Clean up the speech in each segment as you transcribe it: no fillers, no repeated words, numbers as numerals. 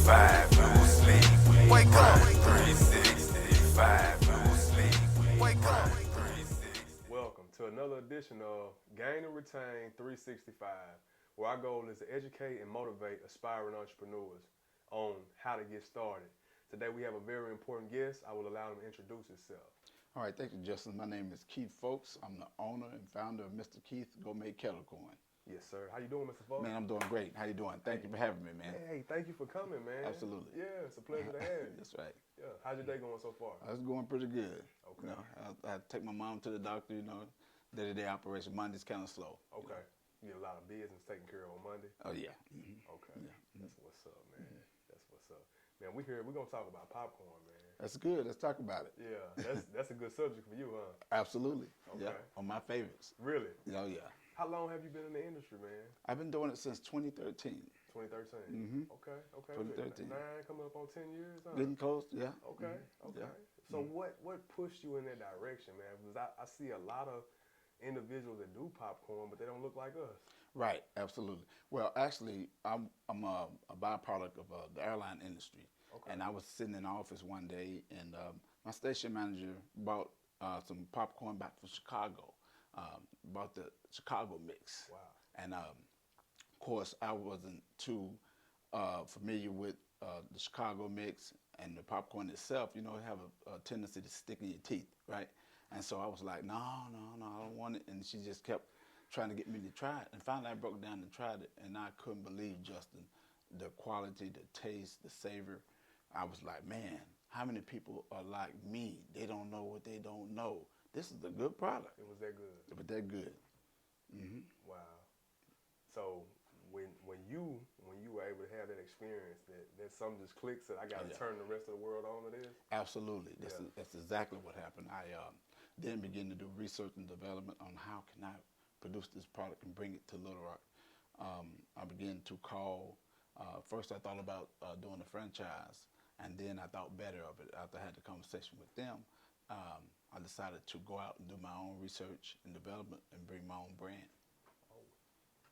365, no sleep. Wake up. 365, no sleep. Wake up. Welcome to another edition of Gain and Retain 365, where our goal is to educate and motivate aspiring entrepreneurs on how to get started. Today we have a very important guest. I will allow him to introduce himself. All right, thank you, Justin. My name is Keith Fulks. I'm the owner and founder of Mr. Keith Gourmet Kettle-corn. Yes, sir. How you doing, Mr. Fulks? Man, I'm doing great. How you doing? Thank you for having me, man. Hey, thank you for coming, man. Absolutely. Yeah, it's a pleasure to have you. That's right. Yeah. How's your day going so far? It's going pretty good. Okay. You know, I take my mom to the doctor, day-to-day operation. Monday's kind of slow. Okay. You get a lot of business taken care of on Monday? Oh, yeah. Mm-hmm. Okay. Yeah. That's what's up, man. That's what's up. Man, we're going to talk about popcorn, man. That's good. Let's talk about it. Yeah, that's a good subject for you, huh? Absolutely. Okay. Yeah, on my favorites. Really? Oh, yeah. How long have you been in the industry, man? I've been doing it since 2013. 2013. Mm-hmm. Okay. 2013. 9 coming up on 10 years, huh? Getting close, yeah. Okay. Yeah. So what pushed you in that direction, man? Because I see a lot of individuals that do popcorn, but they don't look like us. Right, absolutely. Well, actually, I'm a byproduct of the airline industry. Okay. And I was sitting in the office one day, and my station manager bought some popcorn back from Chicago, bought the Chicago mix. Wow. And of course, I wasn't too familiar with the Chicago mix and the popcorn itself. It have a tendency to stick in your teeth, right? And so I was like, no, I don't want it. And she just kept trying to get me to try it. And finally I broke down and tried it, and I couldn't believe, Justin, the quality, the taste, the savor. I was like, man, how many people are like me? They don't know what they don't know. This is a good product. It was that good. It was that good. Mm-hmm. Wow. So when you were able to have that experience, that something just clicks that I got to turn the rest of the world on to this? Absolutely. That's exactly what happened. I then began to do research and development on how can I produce this product and bring it to Little Rock. I began to call. First I thought about doing a franchise, and then I thought better of it. After I had the conversation with them, I decided to go out and do my own research and development and bring my own brand. Oh,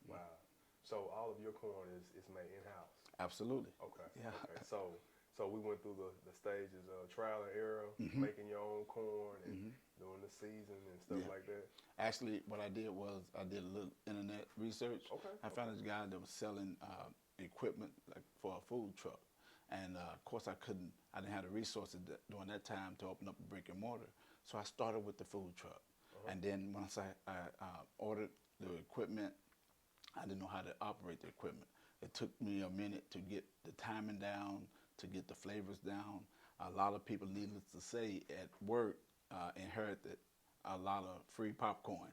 wow. So all of your corn is made in-house? Absolutely. Okay. Yeah. Okay. So we went through the stages of trial and error, making your own corn and doing the season and stuff like that. Actually, what I did was I did a little internet research. Okay. I found this guy that was selling equipment like for a food truck, and of course I didn't have the resources during that time to open up a brick and mortar. So I started with the food truck, and then once I ordered the equipment, I didn't know how to operate the equipment. It took me a minute to get the timing down, to get the flavors down. A lot of people, needless to say, at work inherited a lot of free popcorn.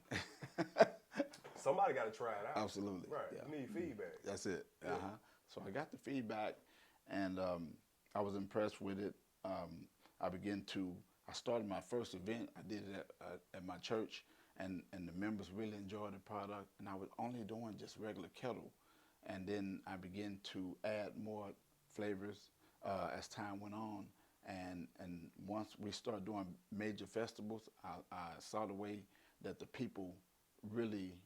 Somebody got to try it out. Absolutely. Right. Yeah. You need feedback. That's it. Yeah. So I got the feedback, and I was impressed with it. I started my first event. I did it at my church, and the members really enjoyed the product. And I was only doing just regular kettle, and then I began to add more flavors as time went on. And once we started doing major festivals, I saw the way that the people really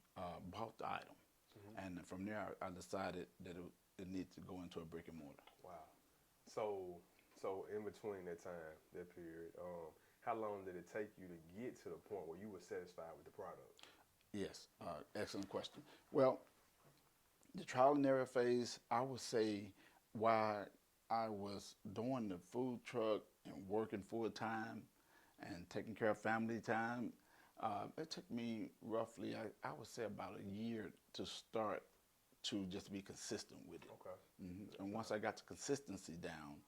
bought the item. And from there, I decided that it needed to go into a brick and mortar. Wow. So in between that time, that period, how long did it take you to get to the point where you were satisfied with the product? Yes, excellent question. Well, the trial and error phase, I would say, while I was doing the food truck and working full time and taking care of family time, it took me roughly, I would say, about a year to start to just be consistent with it. Okay. And once I got the consistency down,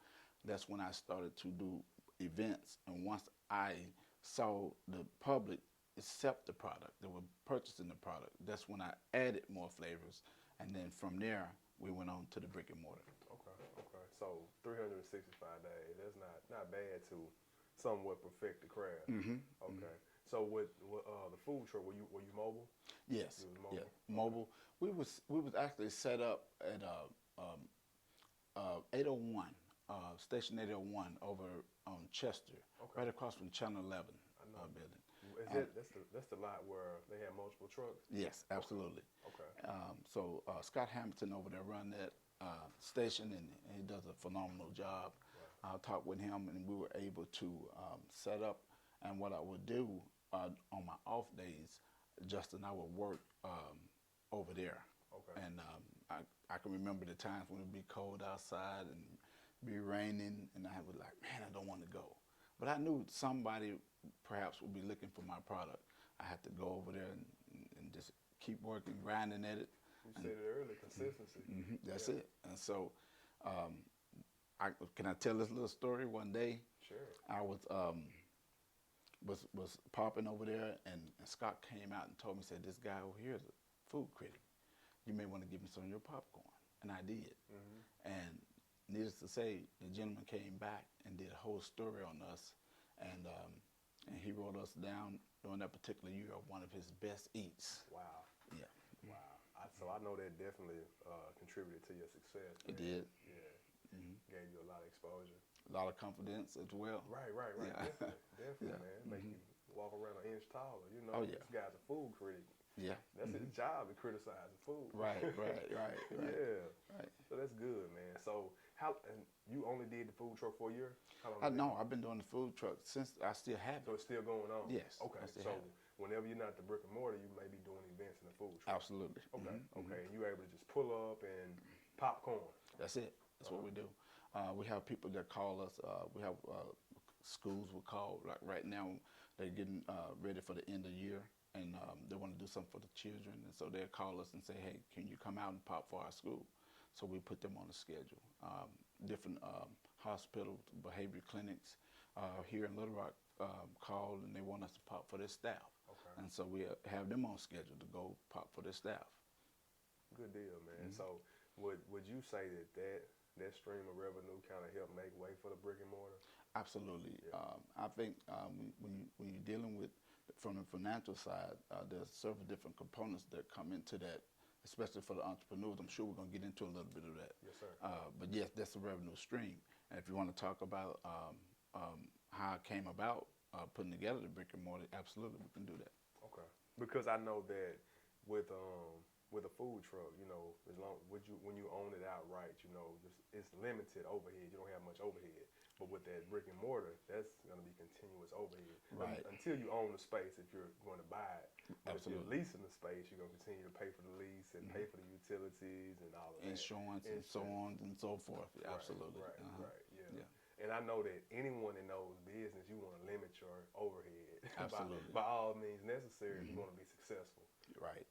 that's when I started to do events. And once I saw the public accept the product, they were purchasing the product, that's when I added more flavors. And then from there, we went on to the brick and mortar. Okay. So 365 days, that's not bad to somewhat perfect the craft. Okay. So with the food truck, were you mobile? Yes. You was mobile? Yeah. Mobile. We was actually set up at 801, Station 801 over on Chester, right across from Channel 11 building. That's the lot where they have multiple trucks? Yes, absolutely. Okay. So Scott Hamilton over there run that. station, and he does a phenomenal job. I talked with him, and we were able to set up. And what I would do on my off days, Justin, I would work over there. Okay. And I can remember the times when it'd be cold outside and be raining, and I was like, man, I don't want to go. But I knew somebody perhaps would be looking for my product. I had to go over there and just keep working, grinding at it. You said it earlier, consistency. That's it. And so, can I tell this little story? One day, Sure. I was popping over there, and Scott came out and told me, said, this guy over here is a food critic. You may want to give me some of your popcorn. And I did. And needless to say, the gentleman came back and did a whole story on us, and he wrote us down during that particular year of one of his best eats. Wow. Yeah. Wow. So I know that definitely contributed to your success. It man. did. Yeah. Gave you a lot of exposure. A lot of confidence as well. Right. Yeah. Definitely, Yeah. man. Make you walk around an inch taller. You know, Oh, yeah. this guy's a food critic. Yeah. That's his job, to criticize the food. Right. Yeah. Right. So that's good, man. So and you only did the food truck for a year? How long? No, I've been doing the food truck since I still have So it. it's still going on? Yes, Okay. I still So have it. whenever you're not at the brick and mortar, you may be doing events in the food truck. Absolutely. Okay. Okay. And you're able to just pull up and popcorn. That's it. That's what we do. We have people that call us. We have schools we call. Like right now, they're getting ready for the end of the year, and they want to do something for the children. And so they'll call us and say, hey, can you come out and pop for our school? So we put them on the schedule. Different hospitals, behavior clinics here in Little Rock called, and they want us to pop for their staff. Okay. And so we have them on schedule to go pop for their staff. Good deal, man. So would you say that stream of revenue kind of helped make way for the brick and mortar? Absolutely. Yeah. I think when you're dealing with, from the financial side, there's several different components that come into that, especially for the entrepreneurs. I'm sure we're going to get into a little bit of that. Yes, sir. But yes, that's a revenue stream. And if you want to talk about how it came about putting together the brick and mortar, absolutely, we can do that. Okay. Because I know that with a food truck, you know, when you own it outright, you know, it's limited overhead. You don't have much overhead. But with that brick and mortar, that's going to be continuous overhead. Right. Until you own the space, if you're going to buy it. But if you're Absolutely. leasing the space, you're going to continue to pay for the lease and pay for the utilities and all of that. Insurance and so on and so forth. Absolutely. Right, right, yeah. Yeah. And I know that anyone that knows business, you want to limit your overhead. Absolutely. by all means necessary if you want to be successful. Right.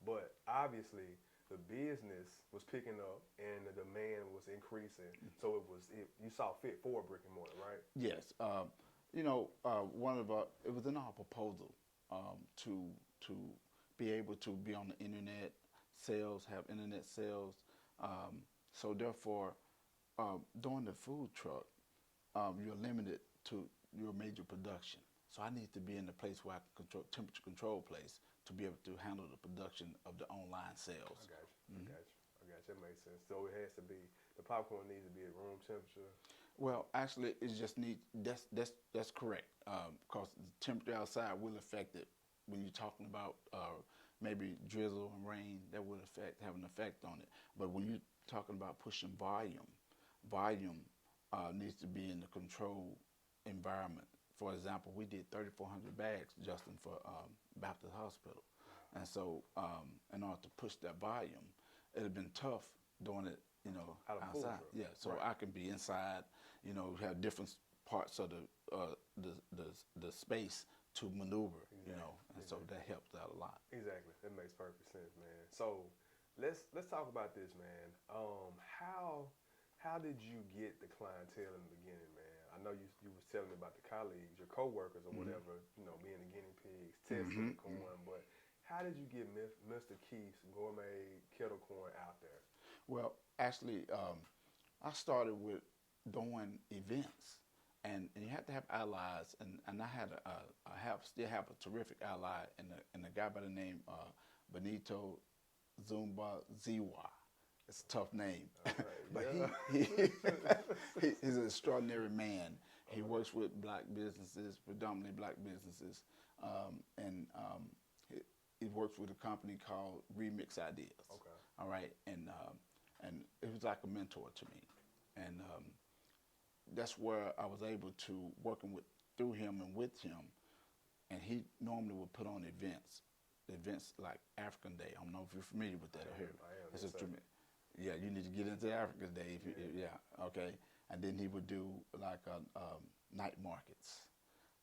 But obviously the business was picking up and the demand was increasing, so you saw fit for a brick and mortar, right? Yes. You know, it was in our proposal to be able to be on the internet sales, have internet sales. So therefore, during the food truck, you're limited to your major production. So I need to be in a place where I can temperature control place to be able to handle the production of the online sales. I got you. That makes sense. So it has to be, the popcorn needs to be at room temperature. Well, actually, it just needs, that's correct. Because the temperature outside will affect it. When you're talking about maybe drizzle and rain, that will have an effect on it. But when you're talking about pushing volume needs to be in the controlled environment. For example, we did 3,400 bags, Justin, for Baptist Hospital. And so in order to push that volume, it had been tough doing it, you know, outside. Yeah, so I can be inside, you know, have different parts of the space to maneuver, you know, and so that helps out a lot. Exactly. That makes perfect sense, man. So let's talk about this, man. How did you get the clientele in the beginning, man? I know you was telling me about the colleagues, your coworkers or whatever, you know, being the guinea pigs, testing the corn, but how did you get Mr. Keith's Gourmet Kettle-corn out there? Well, actually, I started with doing events, and you have to have allies, and I still have a terrific ally in a guy by the name Benito Zumba Ziwa. It's a tough name, but he's an extraordinary man. He works with black businesses, predominantly black businesses, and he works with a company called Remix Ideas. Okay. all right, and it was like a mentor to me, and that's where I was able to working with through him and with him, and he normally would put on events like African Day. I don't know if you're familiar with that. I am. It's Yes, a sir. yeah, you need to get into African Day. If you, yeah, okay. And then he would do like night markets.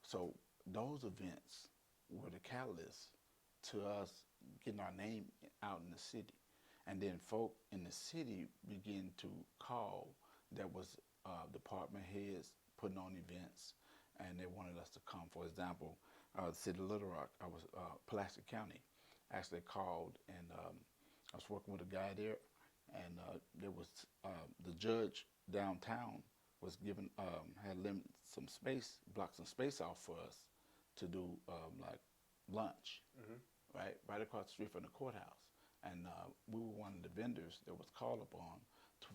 So those events were the catalyst to us getting our name out in the city. And then folk in the city began to call. There was department heads putting on events, and they wanted us to come. For example, the city of Little Rock, I was Pulaski County, actually called, and I was working with a guy there, and there was the judge downtown was given had limited some space, blocked some space off for us to do like lunch, right across the street from the courthouse, and we were one of the vendors that was called upon to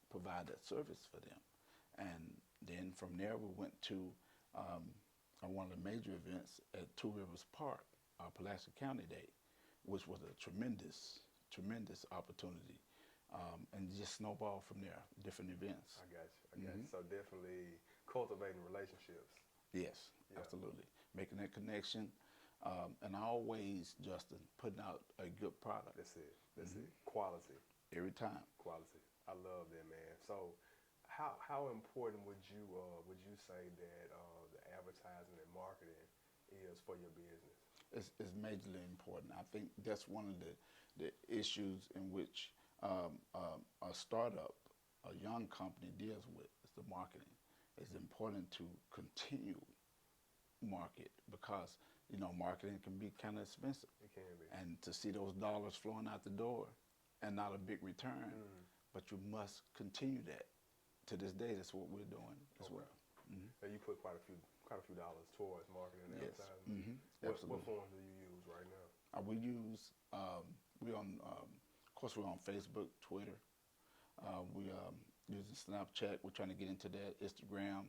provide that service for them, and then from there we went to one of the major events at Two Rivers Park, Pulaski County Day, which was a tremendous opportunity, and just snowballed from there, different events. I got you. So definitely cultivating relationships. Yes, Yeah. absolutely. Making that connection, and always, Justin, putting out a good product That's it. Quality. every time. Quality. I love that, man. So, how important would you say that the advertising and marketing is for your business? It's majorly important. I think that's one of the issues in which a startup, a young company deals with is the marketing. It's important to continue market because marketing can be kind of expensive, It can be. and to see those dollars flowing out the door and not a big return, but you must continue that. To this day, that's what we're doing as well. And you put quite a few dollars towards marketing and Yes. advertising. Absolutely. What forms do you use right now? We use we on of course we're on Facebook, Twitter. We using Snapchat. We're trying to get into that. Instagram,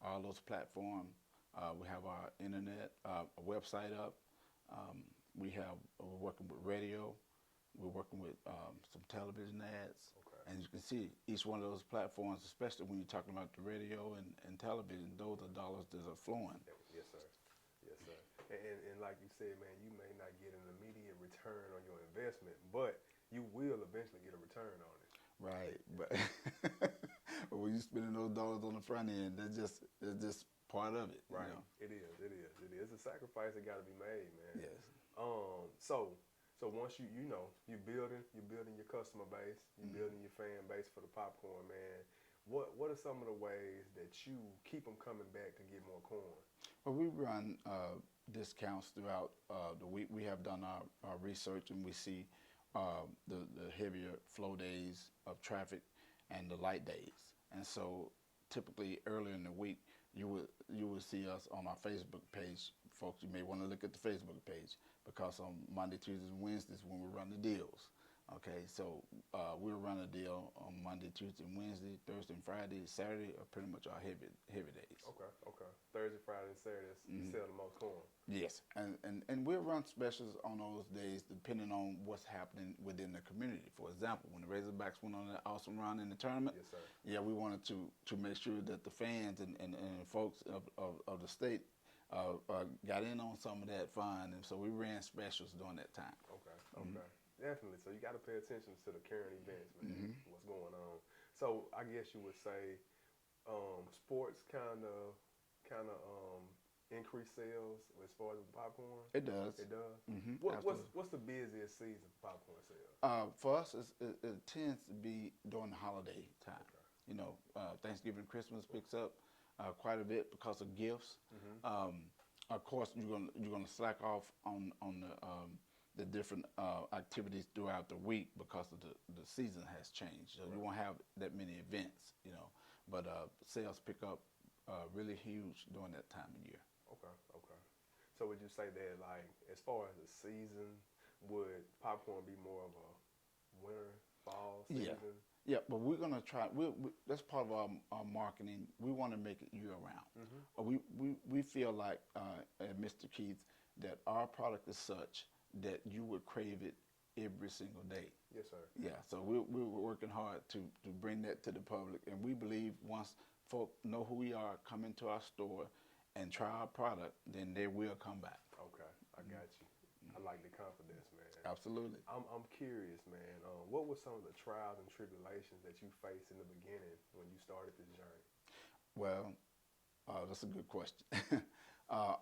all those platforms. We have our internet, a website up. We're working with radio. We're working with some television ads. Okay. And you can see each one of those platforms, especially when you're talking about the radio and television, those are dollars that are flowing. Yes, sir. Yes, sir. And like you said, man, you may not get an immediate return on your investment, but you will eventually get a return on it. Right, but but when you're spending those dollars on the front end, it's just part of it. Right. You know? It is. It's a sacrifice that got to be made, man. Yes. So once you're building your customer base, you're building your fan base for the popcorn, man. What are some of the ways that you keep them coming back to get more corn? Well, we run discounts throughout the week. We have done our research, and we see the heavier flow days of traffic and the light days. And so typically earlier in the week, you would see us on our Facebook page. Folks, you may want to look at the Facebook page because on Monday, Tuesdays, and Wednesdays when we run the deals. Okay, so we'll run a deal on Monday, Tuesday, and Wednesday, Thursday, and Friday. Saturday are pretty much our heavy days. Okay. Thursday, Friday, and Saturday, you sell the most corn. Yes, and we'll run specials on those days depending on what's happening within the community. For example, when the Razorbacks went on that awesome run in the tournament, Yes, sir. yeah, we wanted to make sure that the fans and folks of the state got in on some of that fun, and so we ran specials during that time. Okay. Definitely. So you got to pay attention to the current events, man. What's going on? So I guess you would say sports kind of increase sales as far as popcorn. It does. It does. Absolutely. What's the busiest season for popcorn sales? For us, it tends to be during the holiday time. Okay. Thanksgiving, Christmas picks up quite a bit because of gifts. Of course, you're gonna slack off on the different activities throughout the week because of the season has changed. So you won't have that many events, But sales pick up really huge during that time of year. Okay. So would you say that, like, as far as the season, would popcorn be more of a winter, fall season? Yeah, but we're gonna try. That's part of our marketing. We want to make it year round. We feel like, Mr. Keith, that our product is such that you would crave it every single day. Yes, sir. Yeah, so we're working hard to bring that to the public, and we believe once folk know who we are, come into our store, and try our product, then they will come back. Okay, I got you. I like the confidence, man. Absolutely. I'm curious, man. What were some of the trials and tribulations that you faced in the beginning when you started this journey? Well, that's a good question. uh,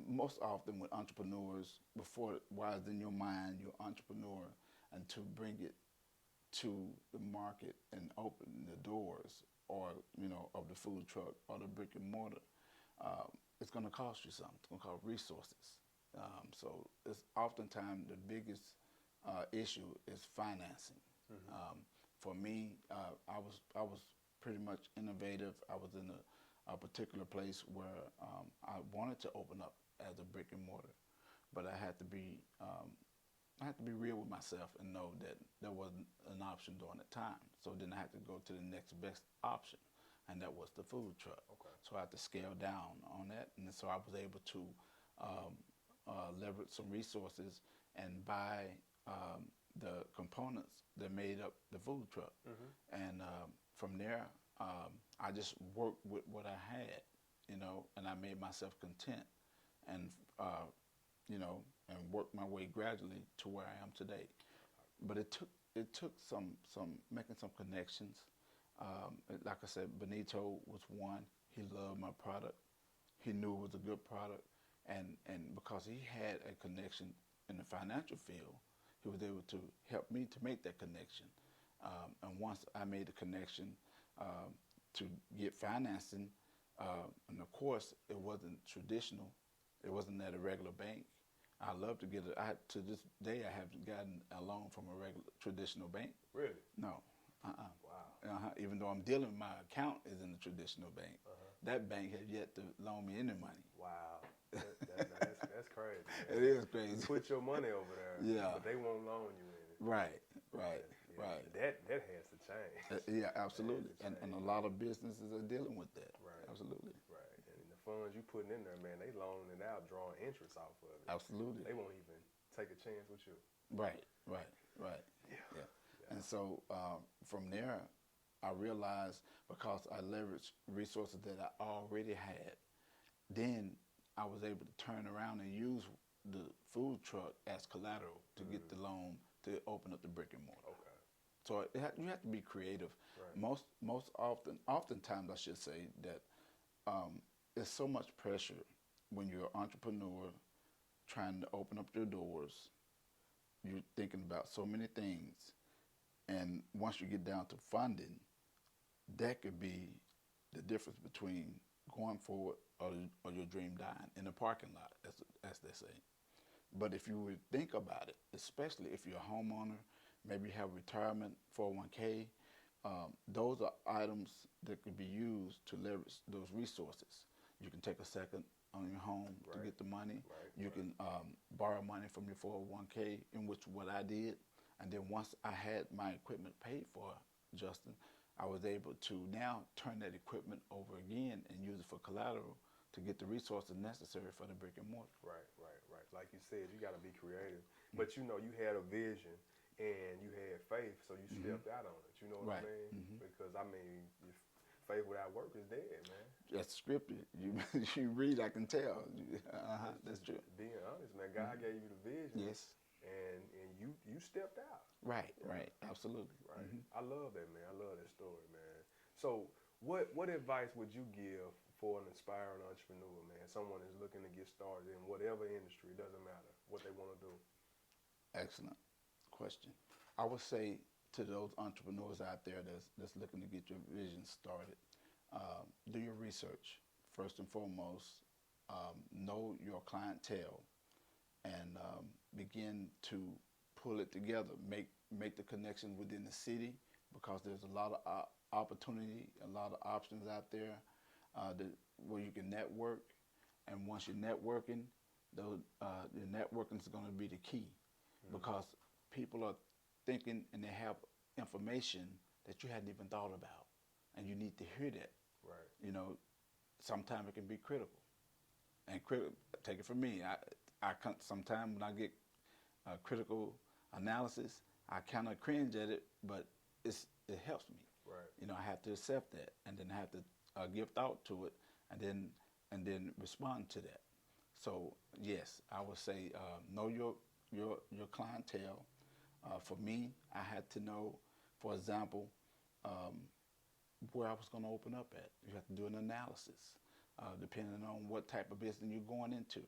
Most often with entrepreneurs, before why is in your mind, you're an entrepreneur, and to bring it to the market and open the doors, or of the food truck or the brick and mortar, it's going to cost you something. It's going to cost resources. So it's oftentimes the biggest issue is financing. For me, I was pretty much innovative. I was in a particular place where I wanted to open up as a brick and mortar, but I had to be real with myself and know that there wasn't an option during the time. So then I had to go to the next best option, and that was the food truck. Okay. So I had to scale down on that, and so I was able to leverage some resources and buy the components that made up the food truck. And from there, I just worked with what I had, and I made myself content, and and worked my way gradually to where I am today. But it took some making some connections. Like I said, Benito was one. He loved my product. He knew it was a good product, and because he had a connection in the financial field, he was able to help me to make that connection. And once I made the connection to get financing, and of course it wasn't traditional. It wasn't at a regular bank. I love to get it. To this day, I haven't gotten a loan from a regular traditional bank. Really? No. Wow. Even though I'm dealing, my account is in the traditional bank. That bank has yet to loan me any money. Wow. That's crazy, man. It is crazy. You put your money over there, Yeah. but they won't loan you any. Right. Yeah, Right. That has to change. Yeah, absolutely. That has to And a change. lot of businesses are dealing with that. Right. Absolutely. Right. And the funds you putting in there, man, they loaning it out, drawing interest off of it. Absolutely. They won't even take a chance with you. Right. Yeah. And so from there, I realized because I leveraged resources that I already had, then I was able to turn around and use the food truck as collateral to get the loan to open up the brick and mortar. Okay. So you have to be creative. Right. Oftentimes I should say that there's so much pressure when you're an entrepreneur trying to open up your doors. You're thinking about so many things, and once you get down to funding, that could be the difference between going forward or your dream dying in a parking lot, as they say. But if you would think about it, especially if you're a homeowner, maybe you have retirement, 401k, those are items that could be used to leverage those resources. You can take a second on your home to Right. get the money. Right. You can borrow money from your 401k, in which what I did. And then once I had my equipment paid for, Justin, I was able to now turn that equipment over again and use it for collateral to get the resources necessary for the brick and mortar. Right. Like you said, you got to be creative. But you had a vision and you had faith, so you stepped out on it. You know what Right. I mean? Because if faith without work is dead, man. That's scripted. You read, I can tell. That's true. Being honest, man, God gave you the vision. Yes. And you stepped out. Right. Absolutely. Right. I love that, man. I love that story, man. So what advice would you give for an aspiring entrepreneur, man? Someone is looking to get started in whatever industry, it doesn't matter what they want to do. Excellent question. I would say to those entrepreneurs out there that's looking to get your vision started, do your research first and foremost. Know your clientele and begin to pull it together. Make the connection within the city, because there's a lot of opportunity, a lot of options out there where you can network. And once you're networking, your networking is going to be the key, because people are thinking and they have information that you hadn't even thought about, and you need to hear that. Right. Sometimes it can be critical, and take it from me. Sometimes when I get critical analysis, I kind of cringe at it, but it helps me. Right. You know, I have to accept that, and then I have to give thought to it, and then respond to that. So yes, I would say know your clientele. For me, I had to know, for example, where I was going to open up at. You have to do an analysis, depending on what type of business you're going into.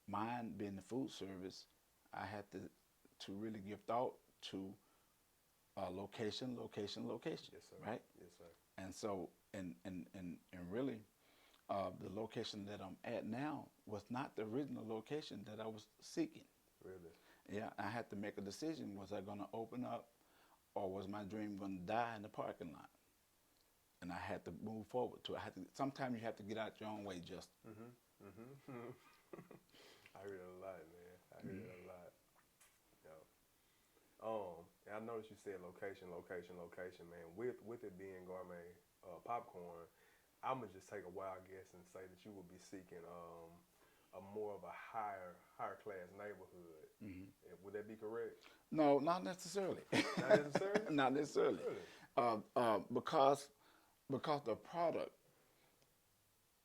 Mine being the food service, I had to really give thought to location, location, location. Yes, sir. Right? Yes, sir. And so, and really, the location that I'm at now was not the original location that I was seeking. Really? Yeah, I had to make a decision. Was I going to open up, or was my dream going to die in the parking lot? And I had to move forward to it. Sometimes you have to get out your own way, Justin. I hear it a lot, man. I hear it a lot. Yeah. And I noticed you said location, location, location, man. With it being gourmet popcorn, I'm gonna just take a wild guess and say that you would be seeking a more of a higher class neighborhood. Would that be correct? No, not necessarily. Not necessarily. Not necessarily. Really? Because the product.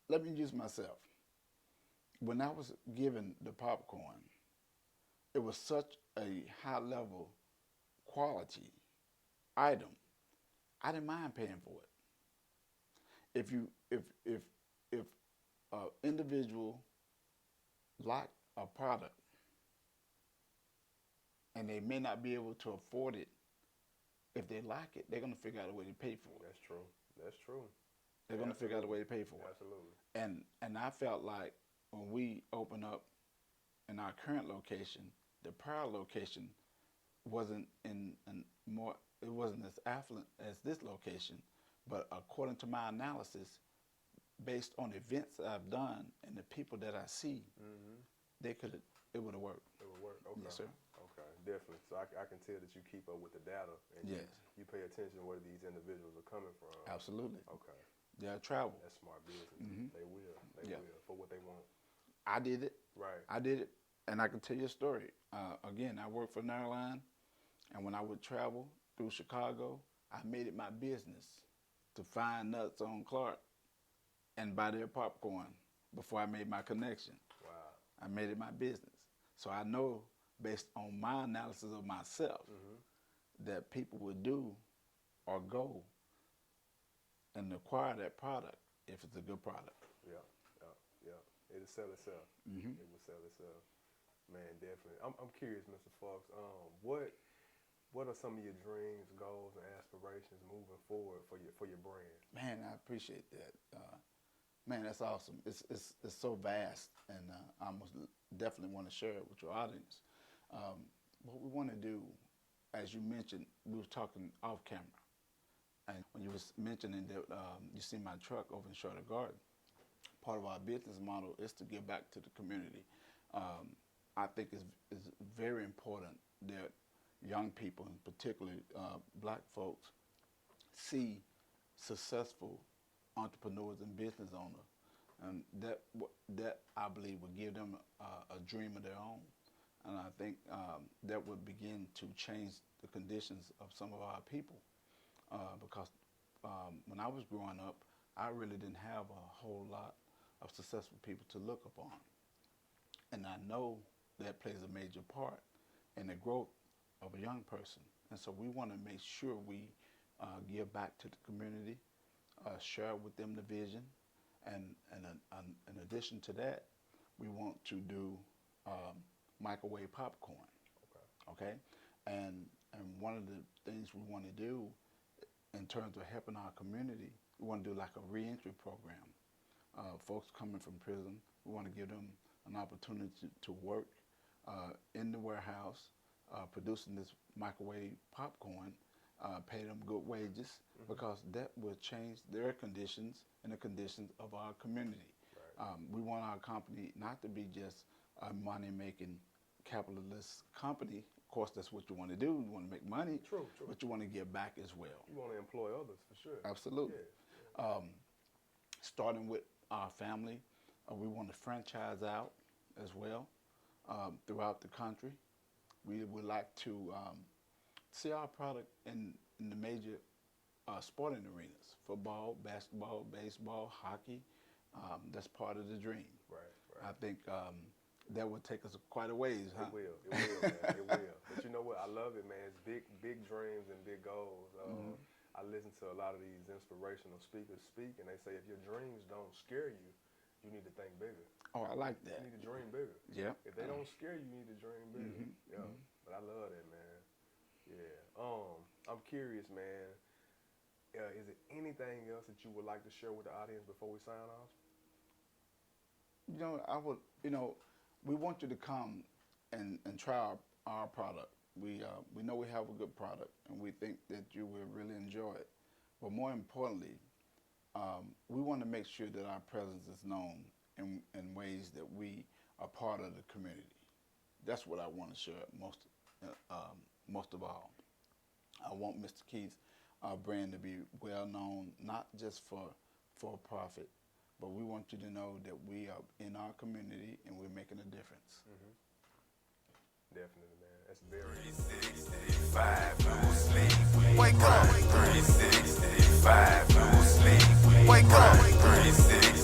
Let me use myself. When I was given the popcorn, it was such a high level quality item. I didn't mind paying for it. If an individual like a product and they may not be able to afford it, if they like it, they're gonna figure out a way to pay for it. That's true. That's true. They're gonna figure out a way to pay for it. Absolutely. And I felt like when we opened up in our current location, the prior location wasn't it wasn't as affluent as this location, but according to my analysis, based on events that I've done and the people that I see, it would have worked. It would work. Okay. Yes, sir. Okay, definitely. So I can tell that you keep up with the data and Yes. you pay attention to where these individuals are coming from. Absolutely. Okay. They'll travel. That's smart business. They will. They will for what they want. I did it. Right. I did it, and I can tell you a story. Again, I worked for an airline, and when I would travel through Chicago, I made it my business to find nuts on Clark and buy their popcorn before I made my connection. Wow. I made it my business. So I know, based on my analysis of myself, that people would do or go and acquire that product if it's a good product. Yeah. It'll sell itself. It will sell itself. Man, definitely. I'm curious, Mr. Fulks. What are some of your dreams, goals, and aspirations moving forward for your brand? Man, I appreciate that. Man, that's awesome. It's so vast, and I most definitely want to share it with your audience. What we want to do, as you mentioned, we were talking off camera, and when you was mentioning that you see my truck over in Charlotte Garden, part of our business model is to give back to the community. I think it's very important that young people, and particularly black folks, see successful entrepreneurs and business owners, and that I believe will give them a dream of their own. And I think that would begin to change the conditions of some of our people, because when I was growing up, I really didn't have a whole lot of successful people to look upon. And I know that plays a major part in the growth of a young person. And so we want to make sure we give back to the community, share with them the vision, and in addition to that, we want to do microwave popcorn. Okay? And one of the things we want to do in terms of helping our community, we want to do like a reentry program. Folks coming from prison, we want to give them an opportunity to work in the warehouse, producing this microwave popcorn, pay them good wages, because that will change their conditions and the conditions of our community. Right. We want our company not to be just a money-making capitalist company. Of course, that's what you want to do. You want to make money, True. but you want to give back as well. You want to employ others for sure. Absolutely. Yeah. Starting with our family, we want to franchise out as well throughout the country. We would like to see our product in the major sporting arenas: football, basketball, baseball, hockey. That's part of the dream. Right. I think that will take us quite a ways, huh? It will, man. It will. But you know what? I love it, man. It's big dreams and big goals. I listen to a lot of these inspirational speakers speak, and they say if your dreams don't scare you, you need to think bigger. Oh, I like that. You need to dream bigger. Yeah. If they don't scare you, you need to dream bigger. Yeah. But I love that, man. Yeah. I'm curious, man. Is it anything else that you would like to share with the audience before we sign off? We want you to come and try our product. We know we have a good product, and we think that you will really enjoy it. But more importantly, we want to make sure that our presence is known in ways that we are part of the community. That's what I want to share most of all. I want Mr. Keith's brand to be well known, not just for profit, but we want you to know that we are in our community and we're making a difference. Definitely, man. That's very 365, no sleep. Wake up. 365, no sleep. Wake up. 365.